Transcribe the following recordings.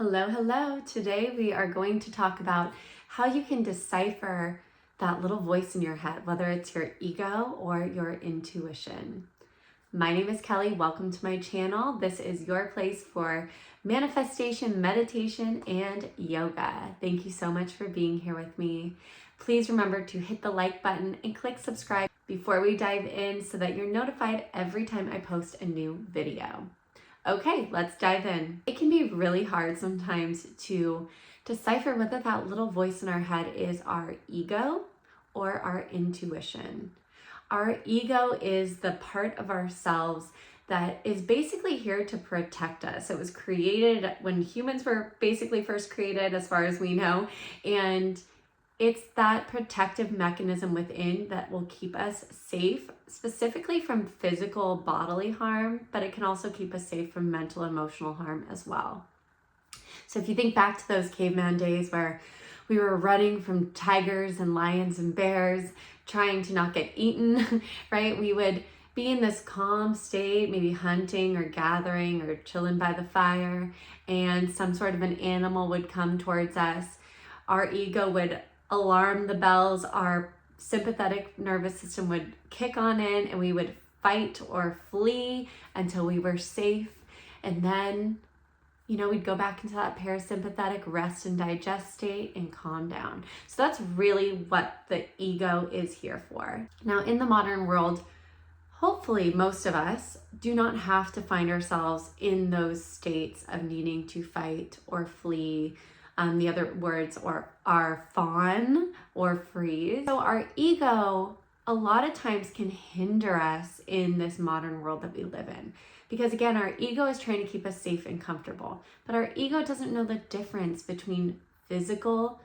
Hello, hello. Today we are going to talk about how you can decipher that little voice in your head, whether it's your ego or your intuition. My name is Kelly. Welcome to my channel. This is your place for manifestation, meditation, and yoga. Thank you so much for being here with me. Please remember to hit the like button and click subscribe before we dive in so that you're notified every time I post a new video. Okay, let's dive in. It can be really hard sometimes to decipher whether that little voice in our head is our ego or our intuition. Our ego is the part of ourselves that is basically here to protect us. It was created when humans were basically first created, as far as we know, and it's that protective mechanism within that will keep us safe, specifically from physical bodily harm, but it can also keep us safe from mental, emotional harm as well. So if you think back to those caveman days where we were running from tigers and lions and bears, trying to not get eaten, right? We would be in this calm state, maybe hunting or gathering or chilling by the fire, and some sort of an animal would come towards us. Our ego would alarm the bells, our sympathetic nervous system would kick on in, and we would fight or flee until we were safe. And then, we'd go back into that parasympathetic rest and digest state and calm down. So that's really what the ego is here for. Now, in the modern world, hopefully most of us do not have to find ourselves in those states of needing to fight or flee. The other words are fawn or freeze. So our ego a lot of times can hinder us in this modern world that we live in. Because again, our ego is trying to keep us safe and comfortable. But our ego doesn't know the difference between physical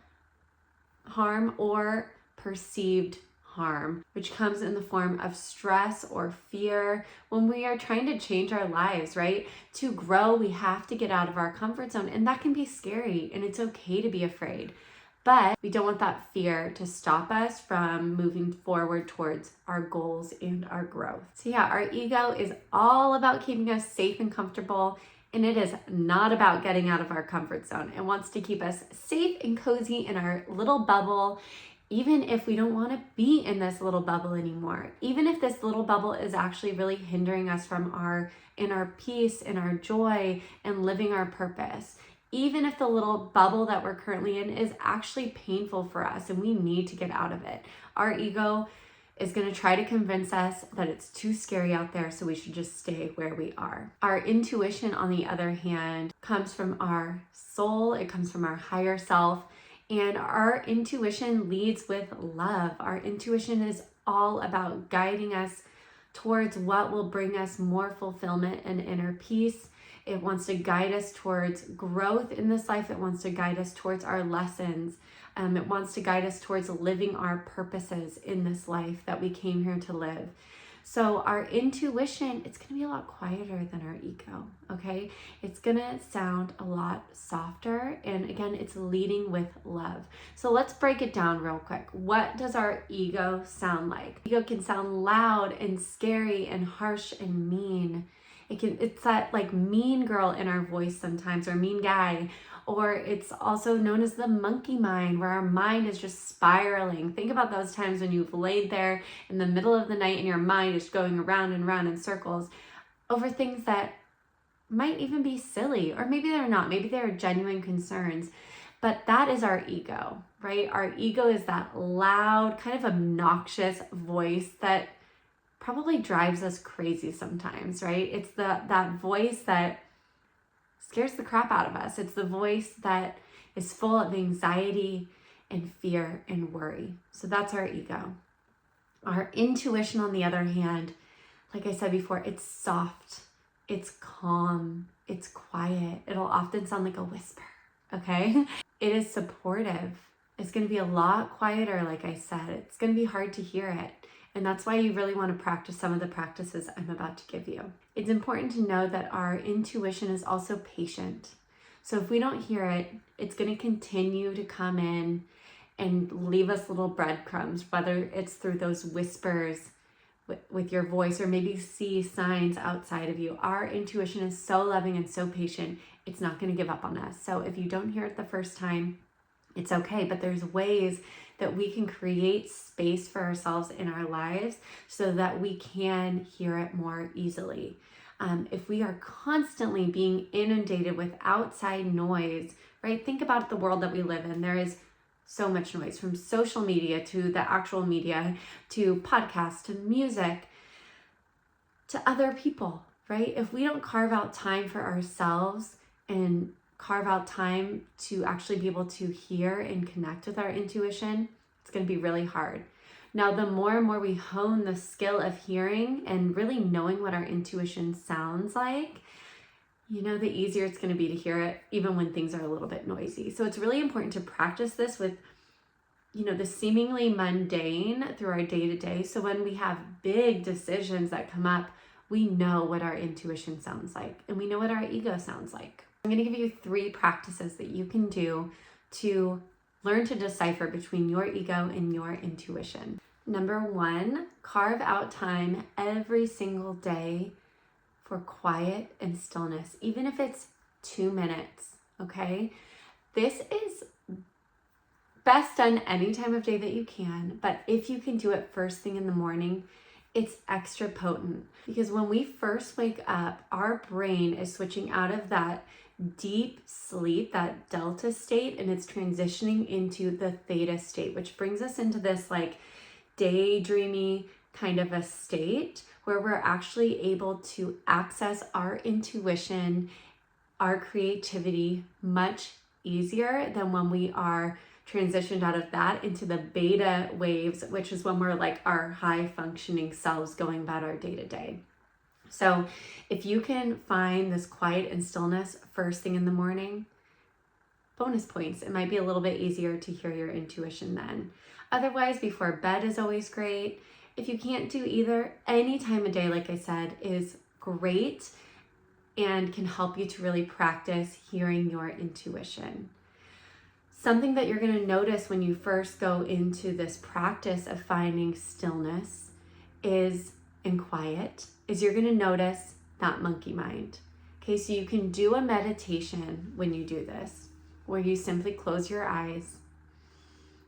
harm or perceived harm, which comes in the form of stress or fear when we are trying to change our lives, right? To grow, we have to get out of our comfort zone, and that can be scary, and it's okay to be afraid. But we don't want that fear to stop us from moving forward towards our goals and our growth. So yeah, our ego is all about keeping us safe and comfortable, and it is not about getting out of our comfort zone. It wants to keep us safe and cozy in our little bubble, even if we don't want to be in this little bubble anymore. Even if this little bubble is actually really hindering us from our inner peace and our joy and living our purpose. Even if the little bubble that we're currently in is actually painful for us and we need to get out of it. Our ego is going to try to convince us that it's too scary out there, so we should just stay where we are. Our intuition, on the other hand, comes from our soul. It comes from our higher self. And our intuition leads with love. Our intuition is all about guiding us towards what will bring us more fulfillment and inner peace. It wants to guide us towards growth in this life. It wants to guide us towards our lessons. It wants to guide us towards living our purposes in this life that we came here to live. So our intuition, it's going to be a lot quieter than our ego, okay? It's going to sound a lot softer, and again, it's leading with love. So let's break it down real quick. What does our ego sound like? Ego can sound loud and scary and harsh and mean. It's that like mean girl in our voice sometimes, or mean guy. Or it's also known as the monkey mind, where our mind is just spiraling. Think about those times when you've laid there in the middle of the night and your mind is going around and around in circles over things that might even be silly, or maybe they're not. Maybe they're genuine concerns. But that is our ego, right? Our ego is that loud, kind of obnoxious voice that probably drives us crazy sometimes, right? It's that voice that scares the crap out of us. It's the voice that is full of anxiety and fear and worry. So that's our ego. Our intuition, on the other hand, like I said before, it's soft, it's calm, it's quiet. It'll often sound like a whisper, okay? It is supportive. It's going to be a lot quieter, like I said. It's going to be hard to hear it. And that's why you really want to practice some of the practices I'm about to give you. It's important to know that our intuition is also patient. So if we don't hear it, it's going to continue to come in and leave us little breadcrumbs, whether it's through those whispers, with your voice, or maybe see signs outside of you. Our intuition is so loving and so patient. It's not going to give up on us. So if you don't hear it the first time, it's okay, but there's ways that we can create space for ourselves in our lives so that we can hear it more easily. If we are constantly being inundated with outside noise, right? Think about the world that we live in. There is so much noise, from social media to the actual media, to podcasts, to music, to other people, right? If we don't carve out time for ourselves and carve out time to actually be able to hear and connect with our intuition, it's going to be really hard. Now, the more and more we hone the skill of hearing and really knowing what our intuition sounds like, the easier it's going to be to hear it, even when things are a little bit noisy. So it's really important to practice this with, the seemingly mundane through our day-to-day. So when we have big decisions that come up, we know what our intuition sounds like, and we know what our ego sounds like. I'm going to give you 3 practices that you can do to learn to decipher between your ego and your intuition. Number 1, carve out time every single day for quiet and stillness, even if it's 2 minutes, okay? This is best done any time of day that you can, but if you can do it first thing in the morning, it's extra potent, because when we first wake up, our brain is switching out of that deep sleep, that delta state, and it's transitioning into the theta state, which brings us into this like daydreamy kind of a state where we're actually able to access our intuition, our creativity much easier than when we are transitioned out of that into the beta waves, which is when we're like our high functioning selves going about our day to day. So if you can find this quiet and stillness first thing in the morning, bonus points. It might be a little bit easier to hear your intuition then. Otherwise, before bed is always great. If you can't do either, any time of day, like I said, is great and can help you to really practice hearing your intuition. Something that you're going to notice when you first go into this practice of finding stillness and quiet is you're going to notice that monkey mind. Okay, so you can do a meditation when you do this, where you simply close your eyes,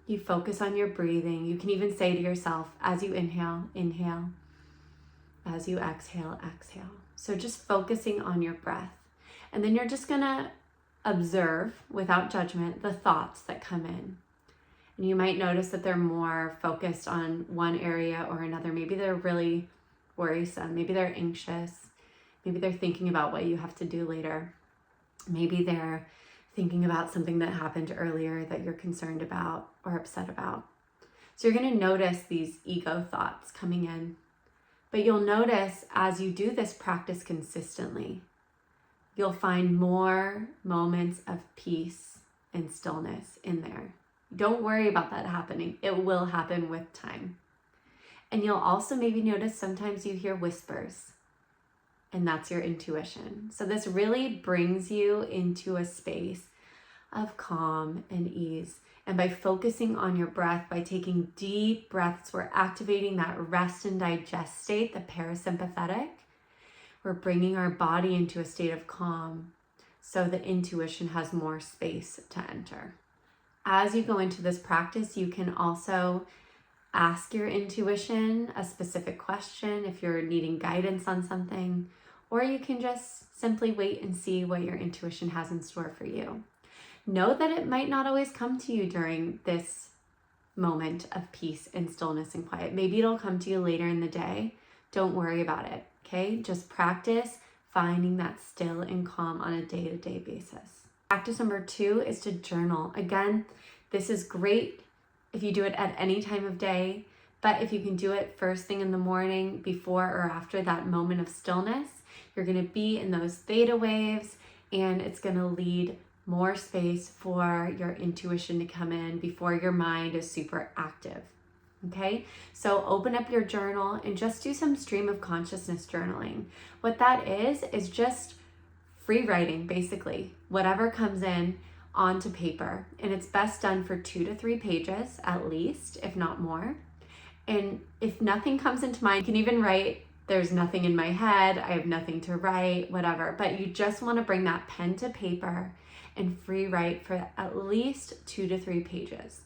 you focus on your breathing. You can even say to yourself, as you inhale, inhale, as you exhale, exhale. So just focusing on your breath. And then you're just going to observe without judgment the thoughts that come in. And you might notice that they're more focused on one area or another. Maybe they're really worrisome. Maybe they're anxious. Maybe they're thinking about what you have to do later. Maybe they're thinking about something that happened earlier that you're concerned about or upset about. So you're going to notice these ego thoughts coming in. But you'll notice as you do this practice consistently, you'll find more moments of peace and stillness in there. Don't worry about that happening. It will happen with time. And you'll also maybe notice sometimes you hear whispers, and that's your intuition. So this really brings you into a space of calm and ease. And by focusing on your breath, by taking deep breaths, we're activating that rest and digest state, the parasympathetic. We're bringing our body into a state of calm so that intuition has more space to enter. As you go into this practice, you can also ask your intuition a specific question if you're needing guidance on something, or you can just simply wait and see what your intuition has in store for you. Know that it might not always come to you during this moment of peace and stillness and quiet. Maybe it'll come to you later in the day. Don't worry about it, okay? Just practice finding that still and calm on a day-to-day basis. Practice number 2 is to journal. Again, this is great if you do it at any time of day, but if you can do it first thing in the morning, before or after that moment of stillness, you're going to be in those theta waves, and it's going to lead more space for your intuition to come in before your mind is super active. Okay, so open up your journal and just do some stream of consciousness journaling. What that is just free writing, basically, whatever comes in onto paper. And it's best done for 2 to 3 pages at least, if not more. And if nothing comes into mind, you can even write, there's nothing in my head, I have nothing to write, whatever. But you just want to bring that pen to paper and free write for at least 2 to 3 pages.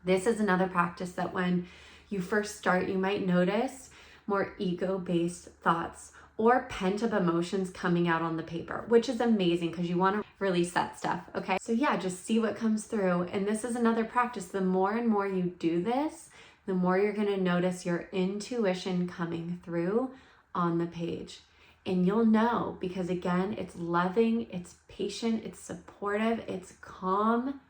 This is another practice that when you first start, you might notice more ego-based thoughts or pent-up emotions coming out on the paper, which is amazing because you want to release that stuff, okay? So yeah, just see what comes through. And this is another practice. The more and more you do this, the more you're going to notice your intuition coming through on the page. And you'll know because, again, it's loving, it's patient, it's supportive, it's calm,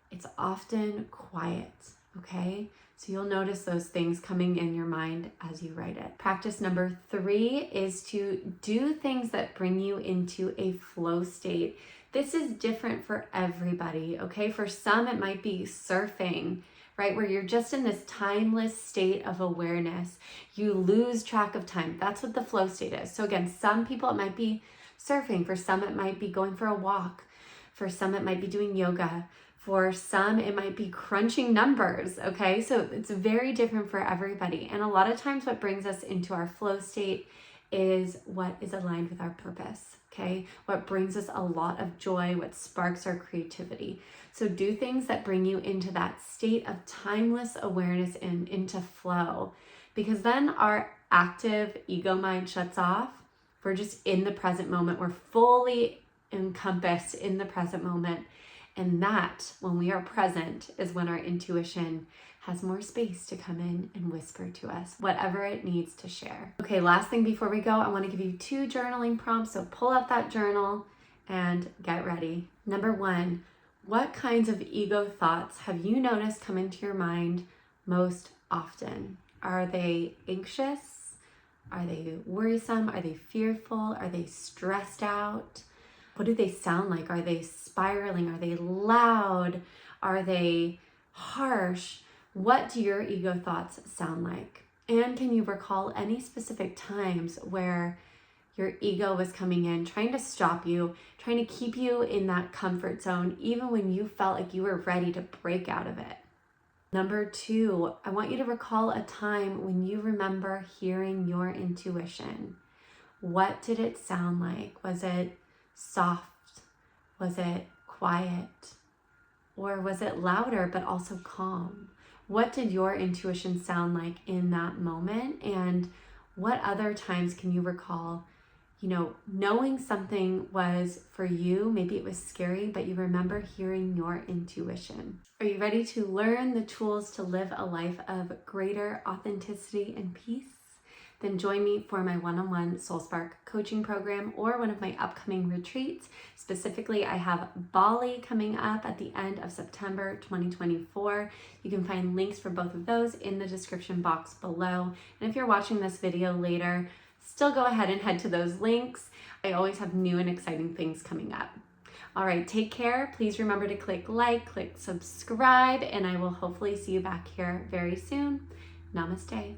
it's often quiet, okay? So you'll notice those things coming in your mind as you write it. Practice number 3 is to do things that bring you into a flow state. This is different for everybody, okay? For some, it might be surfing, right? Where you're just in this timeless state of awareness. You lose track of time. That's what the flow state is. So again, some people, it might be surfing. For some, it might be going for a walk. For some, it might be doing yoga. For some, it might be crunching numbers, okay? So it's very different for everybody. And a lot of times what brings us into our flow state is what is aligned with our purpose, okay? What brings us a lot of joy, what sparks our creativity. So do things that bring you into that state of timeless awareness and into flow, because then our active ego mind shuts off. We're just in the present moment. We're fully encompassed in the present moment. And that, when we are present, is when our intuition has more space to come in and whisper to us whatever it needs to share. Okay, last thing before we go, I want to give you 2 journaling prompts. So pull out that journal and get ready. Number 1, what kinds of ego thoughts have you noticed come into your mind most often? Are they anxious? Are they worrisome? Are they fearful? Are they stressed out? What do they sound like? Are they spiraling? Are they loud? Are they harsh? What do your ego thoughts sound like? And can you recall any specific times where your ego was coming in, trying to stop you, trying to keep you in that comfort zone, even when you felt like you were ready to break out of it? Number 2, I want you to recall a time when you remember hearing your intuition. What did it sound like? Was it soft? Was it quiet? Or was it louder but also calm? What did your intuition sound like in that moment? And what other times can you recall, knowing something was for you, maybe it was scary, but you remember hearing your intuition? Are you ready to learn the tools to live a life of greater authenticity and peace? Then join me for my one-on-one Soul Spark coaching program or one of my upcoming retreats. Specifically, I have Bali coming up at the end of September 2024. You can find links for both of those in the description box below. And if you're watching this video later, still go ahead and head to those links. I always have new and exciting things coming up. All right, take care. Please remember to click like, click subscribe, and I will hopefully see you back here very soon. Namaste.